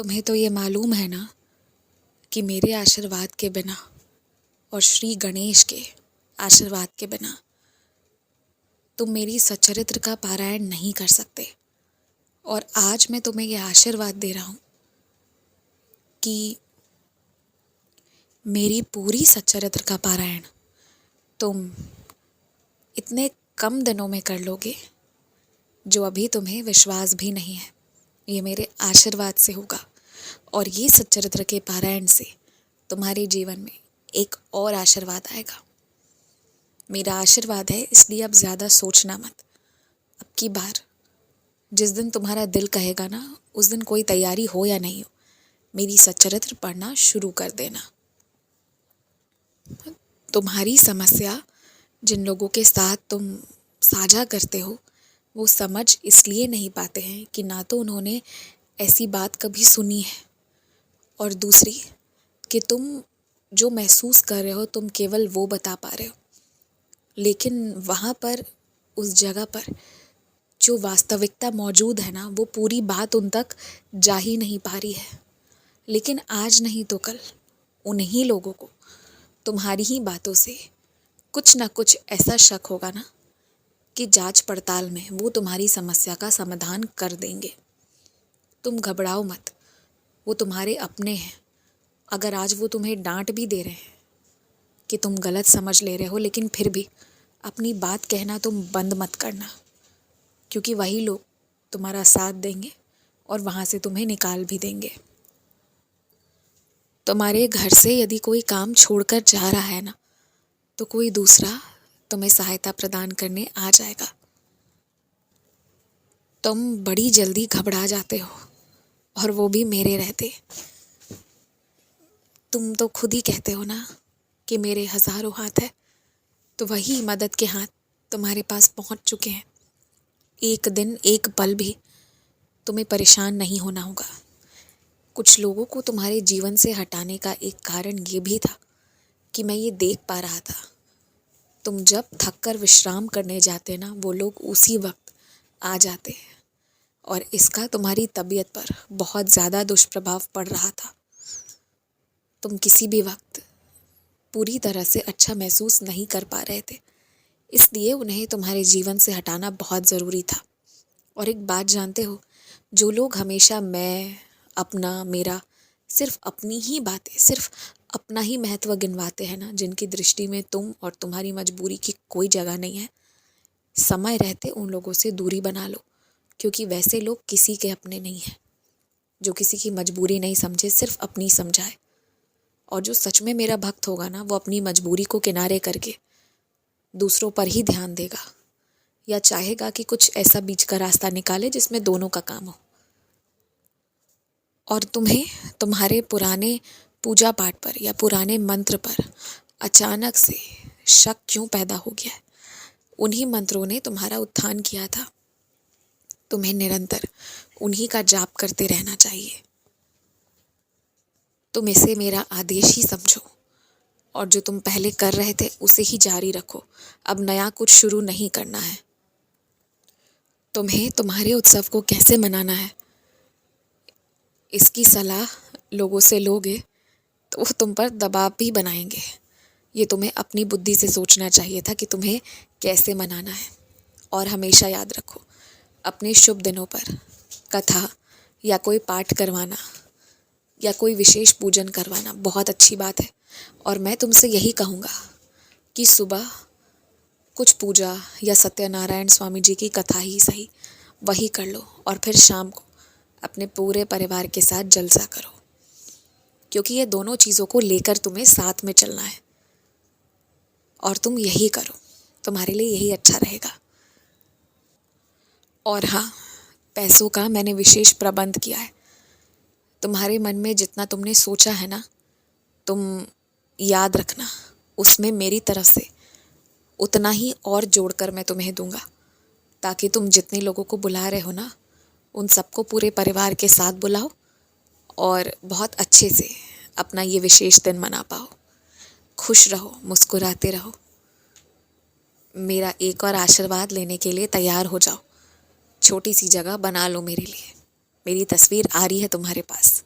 तुम्हें तो ये मालूम है ना कि मेरे आशीर्वाद के बिना और श्री गणेश के आशीर्वाद के बिना तुम मेरी सच्चरित्र का पारायण नहीं कर सकते। और आज मैं तुम्हें ये आशीर्वाद दे रहा हूँ कि मेरी पूरी सच्चरित्र का पारायण तुम इतने कम दिनों में कर लोगे जो अभी तुम्हें विश्वास भी नहीं है। ये मेरे आशीर्वाद से होगा और ये सच्चरित्र के पारायण से तुम्हारे जीवन में एक और आशीर्वाद आएगा। मेरा आशीर्वाद है, इसलिए अब ज़्यादा सोचना मत। अब की बार जिस दिन तुम्हारा दिल कहेगा ना, उस दिन कोई तैयारी हो या नहीं हो, मेरी सच्चरित्र पढ़ना शुरू कर देना। तुम्हारी समस्या जिन लोगों के साथ तुम साझा करते हो वो समझ इसलिए नहीं पाते हैं कि ना तो उन्होंने ऐसी बात कभी सुनी है, और दूसरी कि तुम जो महसूस कर रहे हो तुम केवल वो बता पा रहे हो, लेकिन वहाँ पर उस जगह पर जो वास्तविकता मौजूद है ना, वो पूरी बात उन तक जा ही नहीं पा रही है। लेकिन आज नहीं तो कल उन्हीं लोगों को तुम्हारी ही बातों से कुछ ना कुछ ऐसा शक होगा ना कि जांच पड़ताल में वो तुम्हारी समस्या का समाधान कर देंगे। तुम घबराओ मत, वो तुम्हारे अपने हैं। अगर आज वो तुम्हें डांट भी दे रहे हैं कि तुम गलत समझ ले रहे हो, लेकिन फिर भी अपनी बात कहना तुम बंद मत करना, क्योंकि वही लोग तुम्हारा साथ देंगे और वहाँ से तुम्हें निकाल भी देंगे। तुम्हारे घर से यदि कोई काम छोड़कर जा रहा है ना, तो कोई दूसरा तुम्हें सहायता प्रदान करने आ जाएगा। तुम बड़ी जल्दी घबरा जाते हो, और वो भी मेरे रहते। तुम तो खुद ही कहते हो ना कि मेरे हजारों हाथ है, तो वही मदद के हाथ तुम्हारे पास पहुंच चुके हैं। एक दिन एक पल भी तुम्हें परेशान नहीं होना होगा। कुछ लोगों को तुम्हारे जीवन से हटाने का एक कारण ये भी था कि मैं ये देख पा रहा था, तुम जब थक कर विश्राम करने जाते ना, वो लोग उसी वक्त आ जाते हैं, और इसका तुम्हारी तबीयत पर बहुत ज़्यादा दुष्प्रभाव पड़ रहा था। तुम किसी भी वक्त पूरी तरह से अच्छा महसूस नहीं कर पा रहे थे, इसलिए उन्हें तुम्हारे जीवन से हटाना बहुत ज़रूरी था। और एक बात जानते हो, जो लोग हमेशा मैं, अपना, मेरा, सिर्फ अपनी ही बातें, सिर्फ अपना ही महत्व गिनवाते हैं ना, जिनकी दृष्टि में तुम और तुम्हारी मजबूरी की कोई जगह नहीं है, समय रहते उन लोगों से दूरी बना लो, क्योंकि वैसे लोग किसी के अपने नहीं हैं। जो किसी की मजबूरी नहीं समझे, सिर्फ अपनी समझाए। और जो सच में मेरा भक्त होगा ना, वो अपनी मजबूरी को किनारे करके दूसरों पर ही ध्यान देगा, या चाहेगा कि कुछ ऐसा बीच का रास्ता निकाले जिसमें दोनों का काम हो। और तुम्हें तुम्हारे पुराने पूजा पाठ पर या पुराने मंत्र पर अचानक से शक क्यों पैदा हो गया है? उन्हीं मंत्रों ने तुम्हारा उत्थान किया था। तुम्हें निरंतर उन्हीं का जाप करते रहना चाहिए। तुम इसे मेरा आदेश ही समझो, और जो तुम पहले कर रहे थे उसे ही जारी रखो। अब नया कुछ शुरू नहीं करना है। तुम्हें तुम्हारे उत्सव को कैसे मनाना है, इसकी सलाह लोगों से लोगे तो वो तुम पर दबाव भी बनाएंगे। ये तुम्हें अपनी बुद्धि से सोचना चाहिए था कि तुम्हें कैसे मनाना है। और हमेशा याद रखो, अपने शुभ दिनों पर कथा या कोई पाठ करवाना या कोई विशेष पूजन करवाना बहुत अच्छी बात है। और मैं तुमसे यही कहूँगा कि सुबह कुछ पूजा या सत्यनारायण स्वामी जी की कथा ही सही, वही कर लो, और फिर शाम को अपने पूरे परिवार के साथ जलसा करो, क्योंकि ये दोनों चीज़ों को लेकर तुम्हें साथ में चलना है। और तुम यही करो, तुम्हारे लिए यही अच्छा रहेगा। और हाँ, पैसों का मैंने विशेष प्रबंध किया है। तुम्हारे मन में जितना तुमने सोचा है ना, तुम याद रखना, उसमें मेरी तरफ से उतना ही और जोड़कर मैं तुम्हें दूंगा, ताकि तुम जितने लोगों को बुला रहे हो ना, उन सबको पूरे परिवार के साथ बुलाओ और बहुत अच्छे से अपना ये विशेष दिन मना पाओ। खुश रहो, मुस्कुराते रहो। मेरा एक और आशीर्वाद लेने के लिए तैयार हो जाओ। छोटी सी जगह बना लो मेरे लिए। मेरी तस्वीर आ रही है तुम्हारे पास।